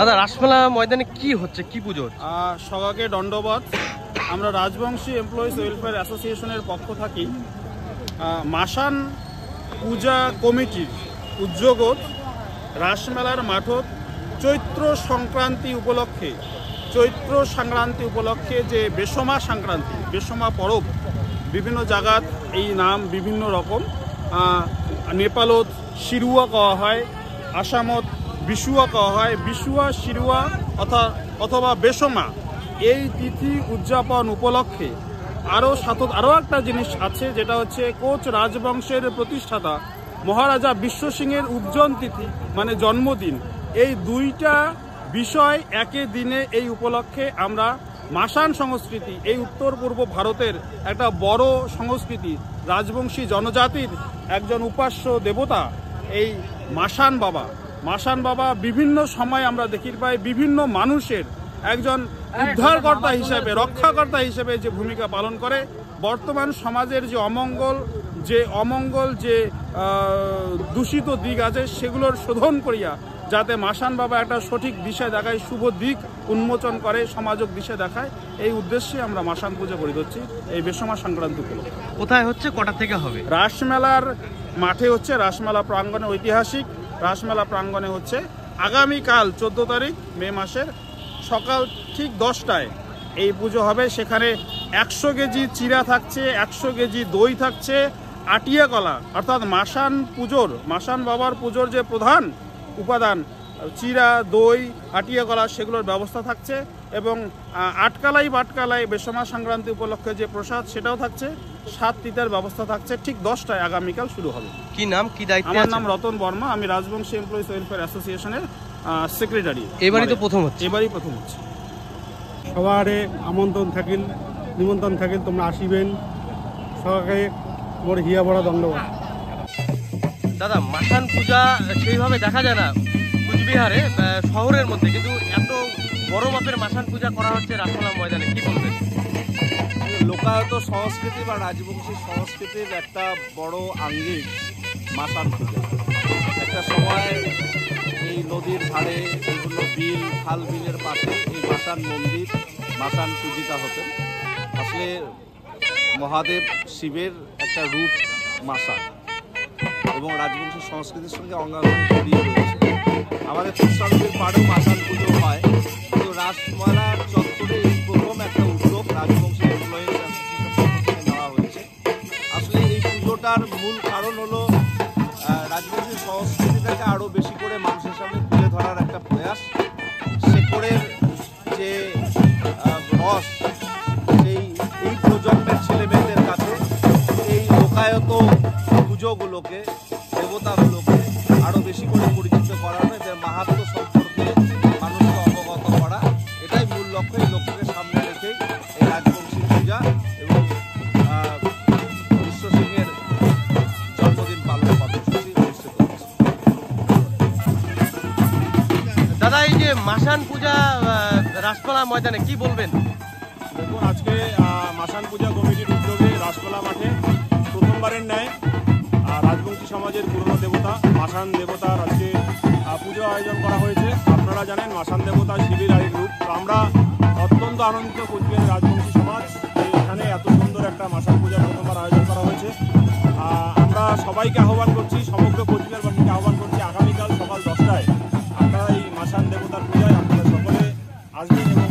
দাদা রাসমেলা ময়দানে কি হচ্ছে, কি পুজো হচ্ছে? সবাইকে দণ্ডবাদ। আমরা রাজবংশী এমপ্লয়িজ ওয়েলফেয়ার অ্যাসোসিয়েশনের পক্ষ থাকি মাসান পূজা কমিটির উদ্যোগত রাসমেলার মাঠত চৈত্র সংক্রান্তি উপলক্ষে যে বেশমা সংক্রান্তি, বেশমা পরব বিভিন্ন জায়গাত এই নাম বিভিন্ন রকম। নেপালত শিরুয়া কওয়া হয়, আসামত বিশুয়া কওয়া হয়। বিশুয়া, শিরুয়া অথবা বেশমা এই তিথি উদযাপন উপলক্ষে আরও একটা জিনিস আছে, যেটা হচ্ছে কোচ রাজবংশের প্রতিষ্ঠাতা মহারাজা বিশ্ব সিংহের উজ্জ্বল তিথি মানে জন্মদিন। এই দুইটা বিষয় একই দিনে এই উপলক্ষে আমরা মাসান সংস্কৃতি, এই উত্তর পূর্ব ভারতের একটা বড় সংস্কৃতি, রাজবংশী জনজাতির একজন উপাস্য দেবতা এই মাসান বাবা বিভিন্ন সময় আমরা দেখি পাই বিভিন্ন মানুষের একজন উদ্ধারকর্তা হিসেবে, রক্ষাকর্তা হিসেবে যে ভূমিকা পালন করে। বর্তমান সমাজের যে অমঙ্গল যে দূষিত দিক আছে সেগুলোর শোধন করিয়া যাতে মাসান বাবা একটা সঠিক দিশা দেখায়, শুভ দিক উন্মোচন করে, সমাজক দিশা দেখায়, এই উদ্দেশ্যে আমরা মাসান পুজো করে দিচ্ছি এই বেশমা সংক্রান্তি উপলক্ষে। কোথায় হচ্ছে, কটা থেকে হবে? রাসমেলার মাঠে হচ্ছে, রাসমেলা প্রাঙ্গণে, ঐতিহাসিক রাসমেলা প্রাঙ্গণে হচ্ছে আগামীকাল 14 তারিখ মে মাসের সকাল ঠিক 10টায় এই পুজো হবে। সেখানে 100 কেজি চিরা থাকছে, 100 কেজি দই থাকছে, আটিয়া কলা, অর্থাৎ মাসান বাবার পুজোর যে প্রধান উপাদান চিরা, দই, আটিয়া কলা, সেগুলোর ব্যবস্থা থাকছে। এবং বাটকালাই বেশমা সংক্রান্তি উপলক্ষে যে প্রসাদ সেটাও থাকছে, 7 তিতার ব্যবস্থা থাকছে। ঠিক 10টায় আগামীকাল শুরু হবে। কি নাম, কি দায়িত্ব? আমার নাম রতন বর্মা, আমি রাজবংশী এমপ্লয়িজ ওয়েলফেয়ার অ্যাসোসিয়েশনের সেক্রেটারি। এবারই প্রথম হচ্ছে। সবারে নিমন্ত্রণ থাকিল, তোমরা আসিবেন, সবাইকে মোর হিয়া বড় ধন্যবাদ। দাদা মাসান পূজা সেইভাবে দেখা যায় না কুচবিহারে শহরের মধ্যে, কিন্তু এত বড় মাপের মাসান পূজা করা হচ্ছে রাসমেলা ময়দানে, কি বলবেন? লোকায়ত সংস্কৃতি বা রাজবংশী সংস্কৃতির একটা বড় আঙ্গিক মাসান পূজা। একটা সময় এই নদীর ধারে বিভিন্ন খাল বিলের পাশে এই মাসান মন্দির, মাসান পূজিতা হতেন। আসলে মহাদেব শিবের একটা রূপ মাসান, এবং রাজবংশী সংস্কৃতির সঙ্গে অঙ্গাঙ্গি জড়িয়ে রয়েছে। আমাদের পুষ্পাঞ্জলির পাড়েও মাসান পুজো হয়, কিন্তু রাসমেলার চত্বরে এই প্রথম একটা উদ্যোগ রাজবংশী এমপ্লয়িজ অ্যাসোসিয়েশন থেকে নেওয়া হয়েছে। আসলে এই পুজোটার মূল কারণ হলো রাজবংশী সংস্কৃতিটাকে আরও বেশি করে মানুষের সামনে তুলে ধরার একটা প্রয়াস। শেকড়ের যে রস এই প্রজন্মের ছেলেমেয়েদের কাছে এই লোকায়ত পুজোগুলোকে, দেবতাগুলোকে আরও বেশি করে পরিচিত করানো, এদের মাহাত্ম্য সম্পর্কে মানুষকে অবগত করা, এটাই মূল লক্ষ্য। এই লক্ষ্যকে সামনে রেখেই এই রাজবংশী পূজা এবং বিশ্ব সিংহের জন্মদিন পালন কর্মসূচি অনুষ্ঠিত হচ্ছে। দাদা এই যে মাসান পূজা রাসমেলা ময়দানে কি বলবেন? দেখুন, আজকে মাসান পূজা কমিটির উদ্যোগে রাসমেলা মাঠে প্রথমবারের ন্যায় রাজবংশী সমাজের পুরনো দেবতা মাসান দেবতার আজকে পুজো আয়োজন করা হয়েছে। আপনারা জানেন মাসান দেবতা শিবের আরেক রূপ। তো আমরা অত্যন্ত আনন্দিত, কোচবিহার রাজবংশী সমাজ এখানে এত সুন্দর একটা মাসান পূজার প্রথমবার আয়োজন করা হয়েছে। আমরা সবাইকে আহ্বান করছি, সমগ্র কোচবিহারবাসীকে আহ্বান করছি, আগামীকাল সকাল 10টায় আপনারা এই মাসান দেবতার পূজায় আপনারা সকলে আসবেন এবং